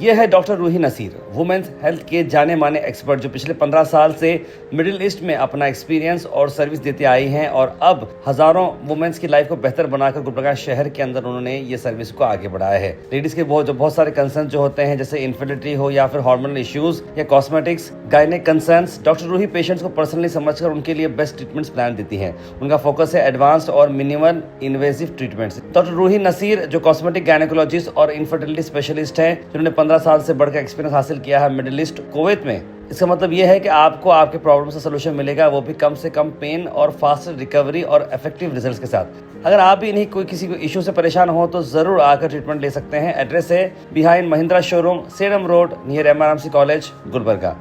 ये है doctor Ruhi Naseer, women's health के जाने माने एक्सपर्ट, जो पिछले 15 साल से मिडिल ईस्ट में अपना एक्सपीरियंस और सर्विस देते आई हैं और अब हजारों वुमेन्स की लाइफ को बेहतर बनाकर गुलबर्गा शहर के अंदर उन्होंने ये सर्विस को आगे बढ़ाया है। लेडीज के बहुत सारे कंसर्न जो होते हैं, जैसे इनफर्टिलिटी हो या फिर हार्मोनल इश्यूज या cosmetics, gynaec concerns, doctor Ruhi patients को पर्सनली समझकर उनके लिए बेस्ट ट्रीटमेंट्स प्लान देती हैं। उनका फोकस है एडवांस्ड और minimal invasive treatments. Doctor Ruhi Naseer जो कॉस्मेटिक गायनिकोलॉजिस्ट और इनफर्टिलिटी स्पेशलिस्ट हैं, जिन्होंने 15 साल से बढ़कर एक्सपीरियंस हासिल किया है मिडिल ईस्ट कुवैत में। इसका मतलब ये है कि आपको आपके प्रॉब्लम का सोल्यूशन मिलेगा, वो भी कम से कम पेन और फास्ट रिकवरी और इफेक्टिव रिजल्ट्स के साथ। अगर आप भी इन्हीं किसी को इशू से परेशान हो तो जरूर आकर ट्रीटमेंट ले सकते हैं। एड्रेस है behind Mahindra showroom, sedum road, near MRMC college, Gulbarga.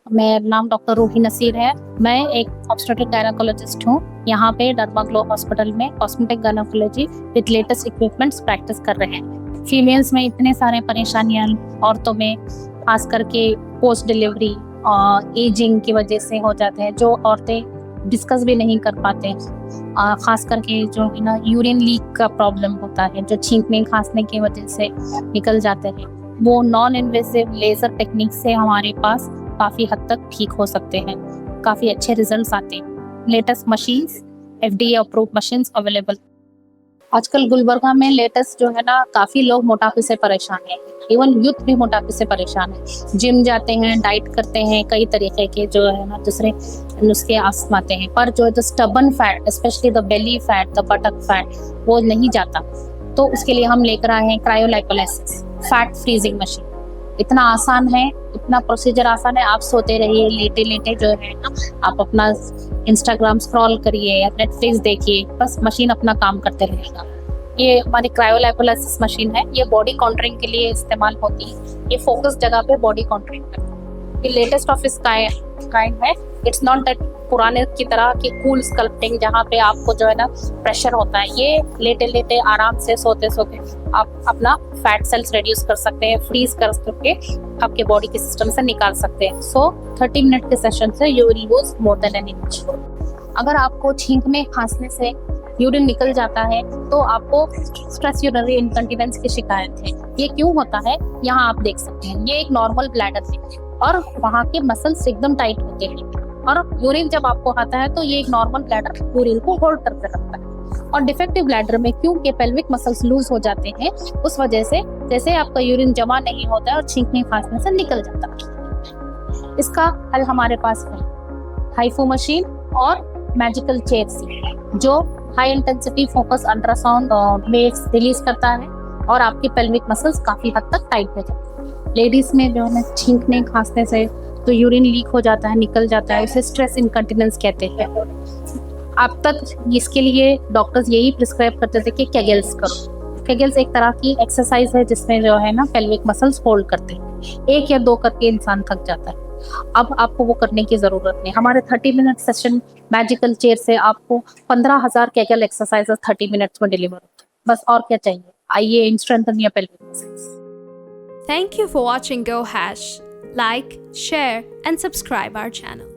मेरा नाम डॉक्टर रूही नसीर है। मैं एक ऑब्स्टेट्रिक गायनेकोलॉजिस्ट हूँ। यहाँ पे डर्मा ग्लो हॉस्पिटल में cosmetic gynaecology with latest equipments practice कर रहे हैं। फीमेल्स में इतने सारे परेशानियाँ औरतों में खास करके पोस्ट डिलीवरी और एजिंग की वजह से हो जाते हैं, जो औरतें डिस्कस भी नहीं कर पाते हैं। खास करके जो है ना यूरिन लीक का प्रॉब्लम होता है, जो छींकने खांसने की वजह से निकल जाते हैं, वो नॉन इन्वेसिव लेज़र टेक्निक से हमारे पास काफ़ी हद तक ठीक हो सकते हैं। काफ़ी अच्छे रिजल्ट्स आते हैं। Latest machines, FDA approved machines available. आजकल गुलबर्गा में लेटेस्ट जो है ना, काफ़ी लोग मोटापे से परेशान हैं। इवन यूथ भी मोटापे से परेशान है। जिम जाते हैं, डाइट करते हैं, कई तरीके के जो है ना दूसरे नुस्खे आजमाते हैं, पर जो stubborn fat, specially the belly fat, the बटक fat, वो नहीं जाता। तो उसके लिए हम लेकर आए हैं क्रायोलाइपोलाइसिस फैट फ्रीजिंग मशीन। इतना आसान है, इतना प्रोसीजर आसान है। आप सोते रहिए, लेटे लेटे जो है ना, आप अपना इंस्टाग्राम स्क्रॉल करिए या नेटफ्लिक्स देखिए, बस मशीन अपना काम करते रहेगा। ये हमारी क्रायोलाइपोलाइसिस मशीन है। ये बॉडी कॉन्ट्रिंग के लिए इस्तेमाल होती है। ये फोकस जगह पे बॉडी कॉन्ट्रिंग करती है। ये लेटेस्ट ऑफ इस काइंड है। इट्स नॉट दैट पुराने की तरह की कूल स्कल्पटिंग जहाँ पे आपको जो है ना प्रेशर होता है। ये लेटे लेटे आराम से सोते सोते आप अपना फैट सेल्स रिड्यूस कर सकते हैं, फ्रीज कर करके आपके बॉडी के सिस्टम से निकाल सकते हैं। सो 30 मिनट के सेशन से you will lose more than an inch. अगर आपको छींकने खांसने से यूरिन निकल जाता है तो आपको स्ट्रेस यूरिनरी इनकंटिनेंस की शिकायत है। ये क्यों होता है, यहाँ आप देख सकते हैं। ये एक नॉर्मल ब्लैडर है और वहाँ के मसल्स एकदम टाइट होते हैं, और यूरिन जब आपको आता है तो ये एक नॉर्मल ब्लैडर यूरिन को होल्ड करके रखता है। और डिफेक्टिव ब्लैडर में क्योंकि पेल्विक मसल्स लूज हो जाते हैं, उस वजह से जैसे आपका यूरिन जमा नहीं होता है और छींकने खांसने से निकल जाता है। इसका हल हमारे पास है हाइफो मशीन और मैजिकल चेयर सी, जो high intensity focus ultrasound waves release करता है और आपकी पेल्विक मसल्स काफी हद तक टाइट हो जाती है। लेडीज में जो है छींकने खांसने से तो यूरिन लीक हो जाता है, निकल जाता है, उसे स्ट्रेस इनकंटिनेंस कहते हैं। अब तक इसके लिए डॉक्टर्स यही प्रिस्क्राइब करते थे कि केगल्स करो। केगल्स एक तरह की एक्सरसाइज है जिसमें जो है ना पेल्विक मसल्स होल्ड करते हैं। 1 या 2 करके इंसान थक जाता है। अब आपको वो करने की जरूरत नहीं। हमारे 30 मिनट सेशन मैजिकल चेयर से आपको 15,000 केगल एक्सरसाइजेस 30 मिनट्स में डिलीवर होते हैं। बस और क्या चाहिए। आइए, strengthen your pelvic muscles. Thank you for watching Go Hash. Like, share, and subscribe our channel.